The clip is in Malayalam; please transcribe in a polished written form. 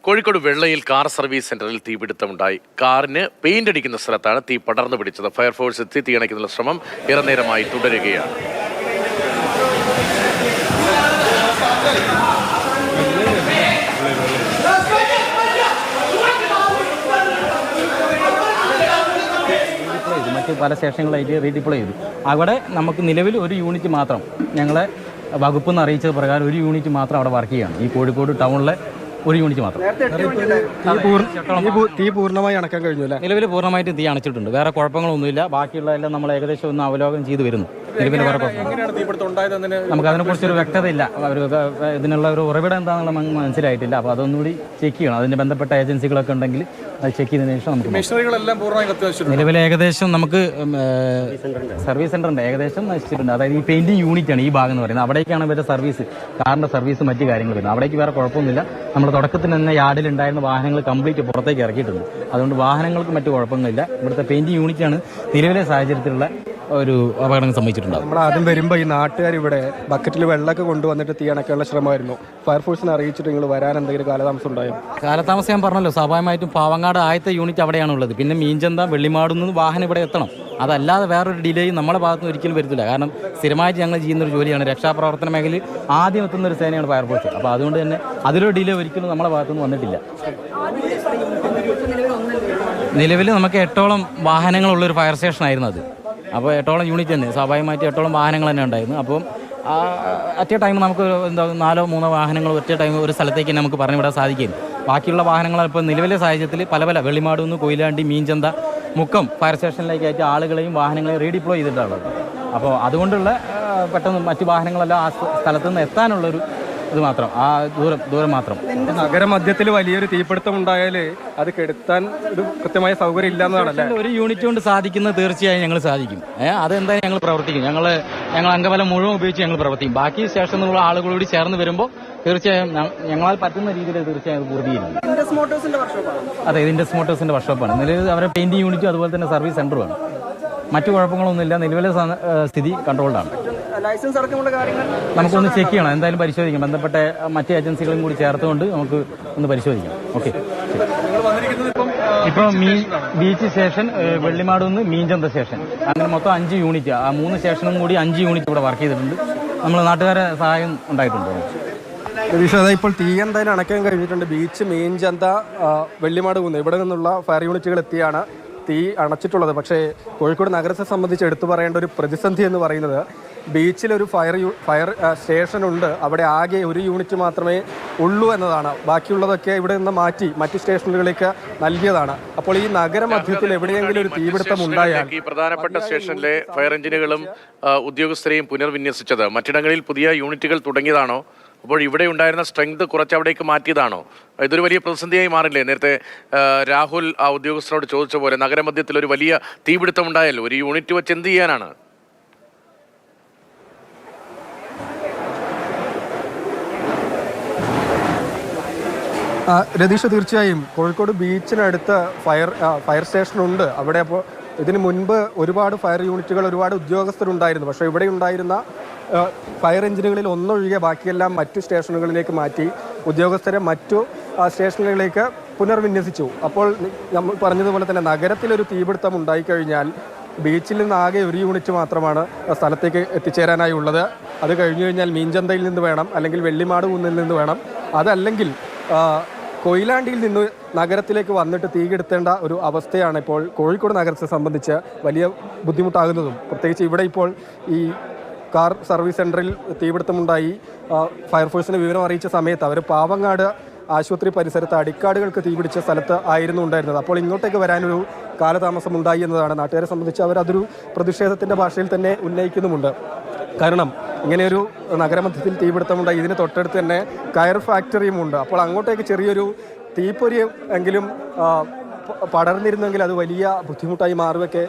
കോഴിക്കോട് വെള്ളയിൽ കാർ സർവീസ് സെന്ററിൽ തീപിടുത്തമുണ്ടായി. കാറിന് പെയിന്റ് അടിക്കുന്ന സ്ഥലത്താണ് തീ പടർന്നു പിടിച്ചത്. ഫയർഫോഴ്സ് എത്തി തീയണയ്ക്കാനുള്ള ശ്രമം ഏറെ നേരമായി തുടരുകയാണ്. മറ്റ് പല സ്റ്റേഷനുകളായിട്ട് റീഡിപ്ലോയ് ചെയ്തു. അവിടെ നമുക്ക് നിലവിൽ ഒരു യൂണിറ്റ് മാത്രം, ഞങ്ങളെ വകുപ്പ് എന്ന് അറിയിച്ചത് പ്രകാരം ഒരു യൂണിറ്റ് മാത്രം അവിടെ വർക്ക് ചെയ്യുകയാണ്. ഈ കോഴിക്കോട് ടൗണിലെ ഒരു യൂണിറ്റ് മാത്രം. തീ പൂർണ്ണമായി അണക്കാൻ കഴിഞ്ഞു അല്ലേ? നിലവിൽ പൂർണ്ണമായിട്ട് തീ അണച്ചിട്ടുണ്ട്. വേറെ കുഴപ്പങ്ങളൊന്നുമില്ല. ബാക്കിയുള്ളതെല്ലാം നമ്മൾ ഏകദേശം ഒന്ന് അവലോകനം ചെയ്ത് വരുന്നു. നിലവിൽ വേറെ നമുക്ക് അതിനെക്കുറിച്ചൊരു വ്യക്തത ഇല്ല. ഇതിനുള്ള ഒരു ഉറവിടം എന്താണെന്നുള്ള മനസ്സിലായിട്ടില്ല. അപ്പോൾ അതൊന്നുകൂടി ചെക്ക് ചെയ്യണം. അതിന് ബന്ധപ്പെട്ട ഏജൻസികളൊക്കെ ഉണ്ടെങ്കിൽ അത് ചെക്ക് ചെയ്തതിനു ശേഷം നമുക്ക് നിലവിൽ ഏകദേശം നമുക്ക് സർവീസ് സെൻ്ററിൻ്റെ ഏകദേശം നശിച്ചിട്ടുണ്ട്. അതായത് ഈ പെയിൻറ്റിങ് യൂണിറ്റാണ് ഈ ഭാഗം എന്ന് പറയുന്നത്. അവിടേക്കാണ് ഇവരുടെ സർവീസ്, കാറിൻ്റെ സർവീസ് മറ്റു കാര്യങ്ങൾ വരുന്നത്. അവിടേക്ക് വേറെ കുഴപ്പമൊന്നുമില്ല. നമ്മൾ തുടക്കത്തിൽ തന്നെ യാർഡിലുണ്ടായിരുന്ന വാഹനങ്ങൾ കംപ്ലീറ്റ് പുറത്തേക്ക് ഇറക്കിയിട്ടുണ്ട്. അതുകൊണ്ട് വാഹനങ്ങൾക്ക് മറ്റു കുഴപ്പങ്ങളില്ല. ഇവിടുത്തെ പെയിൻറ്റിങ് യൂണിറ്റാണ് നിലവിലെ സാഹചര്യത്തിലുള്ള ഒരു അപകടം സംഭവിച്ചിട്ടുണ്ടാകും. നമ്മൾ ആദ്യം വരുമ്പോൾ ഈ നാട്ടുകാർ ഇവിടെ ബക്കറ്റിൽ വെള്ളമൊക്കെ കൊണ്ടുവന്നിട്ട് തീ അണക്കാനുള്ള ശ്രമമായിരുന്നു. ഫയർഫോഴ്സിനെ അറിയിച്ചിട്ട് നിങ്ങൾ വരാൻ എന്തെങ്കിലും കാലതാമസം ഉണ്ടായോ? കാലതാമസം ഞാൻ പറഞ്ഞല്ലോ, സ്വാഭാവികമായിട്ടും പാവങ്ങാട് ആദ്യത്തെ യൂണിറ്റ് അവിടെയാണുള്ളത്. പിന്നെ മീൻചന്ത വെള്ളിമാടുന്ന് വാഹനം ഇവിടെ എത്തണം. അതല്ലാതെ വേറൊരു ഡിലേ നമ്മളെ ഭാഗത്തുനിന്ന് ഒരിക്കലും വരുത്തില്ല. കാരണം സ്ഥിരമായിട്ട് ഞങ്ങൾ ചെയ്യുന്നൊരു ജോലിയാണ്. രക്ഷാപ്രവർത്തന മേഖലയിൽ ആദ്യം എത്തുന്ന ഒരു സേനയാണ് ഫയർഫോഴ്സ്. അപ്പോൾ അതുകൊണ്ട് തന്നെ അതിലൊരു ഡിലേ ഒരിക്കലും നമ്മളെ ഭാഗത്തുനിന്ന് വന്നിട്ടില്ല. നിലവിൽ നമുക്ക് 8ഓളം വാഹനങ്ങളുള്ളൊരു ഫയർ സ്റ്റേഷനായിരുന്നു അത്. അപ്പോൾ 8ഓളം യൂണിറ്റ് തന്നെ, സ്വാഭാവികമായിട്ട് 8ഓളം വാഹനങ്ങൾ തന്നെ ഉണ്ടായിരുന്നു. അപ്പം അറ്റ് എ ടൈം നമുക്ക് എന്താ 4-3 വാഹനങ്ങൾ ഒറ്റ ടൈം ഒരു സ്ഥലത്തേക്ക് തന്നെ നമുക്ക് പറഞ്ഞു വിടാൻ സാധിക്കും. ബാക്കിയുള്ള വാഹനങ്ങൾ ഇപ്പോൾ നിലവിലെ സാഹചര്യത്തിൽ പല വെള്ളിമാടുന്ന് കൊയിലാണ്ടി മീൻചന്ത മുക്കം ഫയർ സ്റ്റേഷനിലേക്കായിട്ട് ആളുകളെയും വാഹനങ്ങളെയും റീഡിപ്ലോയ് ചെയ്തിട്ടുള്ളത്. അപ്പോൾ അതുകൊണ്ടുള്ള പെട്ടെന്ന് മറ്റു വാഹനങ്ങളെല്ലാം ആ സ്ഥലത്തു നിന്ന് എത്താനുള്ളൊരു ഇത് മാത്രം, ആ ദൂരം മാത്രം. നഗരമധ്യത്തിൽ വലിയൊരു തീപിടുത്തം ഉണ്ടായാൽ അത് കെടുത്താൻ ഒരു കൃത്യമായ സൗകര്യം ഇല്ലാന്നതാണല്ലേ? ഒരു യൂണിറ്റ് കൊണ്ട് സാധിക്കുന്നത് തീർച്ചയായും ഞങ്ങൾ സാധിക്കും. അതെന്തായാലും ഞങ്ങൾ പ്രവർത്തിക്കും. ഞങ്ങൾ അംഗബലം മുഴുവൻ ഉപയോഗിച്ച് ഞങ്ങൾ പ്രവർത്തിക്കും. ബാക്കി സ്റ്റേഷനിലുള്ള ആളുകളോട് ചേർന്ന് വരുമ്പോൾ തീർച്ചയായും ഞങ്ങളാൽ പറ്റുന്ന രീതിയിൽ തീർച്ചയായും പൂർത്തീകരിക്കും. അതെ, ഇൻഡസ് മോട്ടോഴ്സിന്റെ വർക്ക്ഷോപ്പാണ്. നിലവിൽ അവരുടെ പെയിന്റിംഗ് യൂണിറ്റും അതുപോലെ തന്നെ സർവീസ് സെന്ററുമാണ്. മറ്റു കുഴപ്പങ്ങളൊന്നുമില്ല. നിലവിലെ സ്ഥിതി കൺട്രോൾഡാണ്. നമുക്കൊന്ന് ചെക്ക് ചെയ്യണം, എന്തായാലും പരിശോധിക്കാം. ബന്ധപ്പെട്ട മറ്റ് ഏജൻസികളും കൂടി ചേർത്തുകൊണ്ട് നമുക്ക് ഒന്ന് പരിശോധിക്കാം. ഓക്കെ. ഇപ്പോൾ ബീച്ച് സ്റ്റേഷൻ, വെള്ളിമാടുന്ന് മീൻചന്ത സ്റ്റേഷൻ, അങ്ങനെ മൊത്തം 5 യൂണിറ്റ്. ആ 3 സ്റ്റേഷനും കൂടി 5 യൂണിറ്റ് ഇവിടെ വർക്ക് ചെയ്തിട്ടുണ്ട്. നമ്മൾ നാട്ടുകാരെ സഹായം ഉണ്ടായിട്ടുണ്ട്. ഇപ്പോൾ തീ എന്തായാലും അണയ്ക്കാൻ കഴിഞ്ഞിട്ടുണ്ട്. ബീച്ച്, മീൻചന്ത, വെള്ളിമാട് കുന്ന് ഇവിടെ നിന്നുള്ള ഫയർ യൂണിറ്റുകൾ എത്തിയാണ് തീ അണച്ചിട്ടുള്ളത്. പക്ഷേ കോഴിക്കോട് നഗരത്തെ സംബന്ധിച്ച് എടുത്തു പറയേണ്ട ഒരു പ്രതിസന്ധി എന്ന് പറയുന്നത്, ബീച്ചിലൊരു ഫയർ സ്റ്റേഷനുണ്ട്. അവിടെ ആകെ ഒരു യൂണിറ്റ് മാത്രമേ ഉള്ളൂ എന്നതാണ്. ബാക്കിയുള്ളതൊക്കെ ഇവിടെ നിന്ന് മാറ്റി മറ്റ് സ്റ്റേഷനുകളിലേക്ക് നൽകിയതാണ്. അപ്പോൾ ഈ നഗരമധ്യത്തിൽ എവിടെയെങ്കിലും ഒരു തീപിടുത്തം ഉണ്ടായാൽ ഈ പ്രധാനപ്പെട്ട സ്റ്റേഷനിലെ ഫയർ എഞ്ചിനുകളും ഉദ്യോഗസ്ഥരെയും പുനർവിന്യസിച്ചത് മറ്റിടങ്ങളിൽ പുതിയ യൂണിറ്റുകൾ തുടങ്ങിയതാണോ? അപ്പോൾ ഇവിടെ ഉണ്ടായിരുന്ന സ്ട്രെങ്ത് കുറച്ച് അവിടേക്ക് മാറ്റിയതാണോ? ഇതൊരു വലിയ പ്രതിസന്ധിയായി മാറില്ലേ? നേരത്തെ രാഹുൽ ആ ഉദ്യോഗസ്ഥരോട് ചോദിച്ച പോലെ നഗരമധ്യത്തിൽ ഒരു വലിയ തീപിടുത്തം ഉണ്ടായാൽ ഒരു യൂണിറ്റ് വെച്ച് എന്ത് ചെയ്യാനാണ്? രതീഷ്, തീർച്ചയായും കോഴിക്കോട് ബീച്ചിനടുത്ത് ഫയർ സ്റ്റേഷനുണ്ട്. അവിടെ അപ്പോൾ ഇതിനു മുൻപ് ഒരുപാട് ഫയർ യൂണിറ്റുകൾ, ഒരുപാട് ഉദ്യോഗസ്ഥരുണ്ടായിരുന്നു. പക്ഷേ ഇവിടെ ഉണ്ടായിരുന്ന ഫയർ എഞ്ചിനുകളിൽ ഒന്നൊഴികെ ബാക്കിയെല്ലാം മറ്റു സ്റ്റേഷനുകളിലേക്ക് മാറ്റി ഉദ്യോഗസ്ഥരെ മറ്റു സ്റ്റേഷനുകളിലേക്ക് പുനർവിന്യസിച്ചു. അപ്പോൾ നമ്മൾ പറഞ്ഞതുപോലെ തന്നെ നഗരത്തിലൊരു തീപിടുത്തം ഉണ്ടായിക്കഴിഞ്ഞാൽ ബീച്ചിൽ നിന്ന് ആകെ ഒരു യൂണിറ്റ് മാത്രമാണ് സ്ഥലത്തേക്ക് എത്തിച്ചേരാനായി ഉള്ളത്. അത് കഴിഞ്ഞു കഴിഞ്ഞാൽ മീൻചന്തയിൽ നിന്ന് വേണം, അല്ലെങ്കിൽ വെള്ളിമാട് കുന്നിൽ നിന്ന് വേണം, അതല്ലെങ്കിൽ കൊയിലാണ്ടിയിൽ നിന്ന് നഗരത്തിലേക്ക് വന്നിട്ട് തീ കെടുത്തേണ്ട ഒരു അവസ്ഥയാണ് ഇപ്പോൾ കോഴിക്കോട് നഗരത്തെ സംബന്ധിച്ച് വലിയ ബുദ്ധിമുട്ടാകുന്നതും. പ്രത്യേകിച്ച് ഇവിടെ ഇപ്പോൾ ഈ കാർ സർവീസ് സെൻ്ററിൽ തീപിടുത്തമുണ്ടായി. ഫയർഫോഴ്സിനെ വിവരം അറിയിച്ച സമയത്ത് അവർ പാവങ്ങാട് ആശുപത്രി പരിസരത്ത് അടിക്കാടുകൾക്ക് തീപിടിച്ച സ്ഥലത്ത് ആയിരുന്നു ഉണ്ടായിരുന്നത്. അപ്പോൾ ഇങ്ങോട്ടേക്ക് വരാനൊരു കാലതാമസം ഉണ്ടായി എന്നതാണ് നാട്ടുകാരെ സംബന്ധിച്ച് അവരതൊരു പ്രതിഷേധത്തിൻ്റെ ഭാഷയിൽ തന്നെ ഉന്നയിക്കുന്നുമുണ്ട്. കാരണം ഇങ്ങനെയൊരു നഗരമധ്യത്തിൽ തീപിടുത്തമുണ്ടായി. ഇതിന് തൊട്ടടുത്ത് തന്നെ കയർ ഫാക്ടറിയും ഉണ്ട്. അപ്പോൾ അങ്ങോട്ടേക്ക് ചെറിയൊരു തീപ്പൊരി എങ്കിലും പടർന്നിരുന്നെങ്കിൽ അത് വലിയ ബുദ്ധിമുട്ടായി മാറുകയൊക്കെ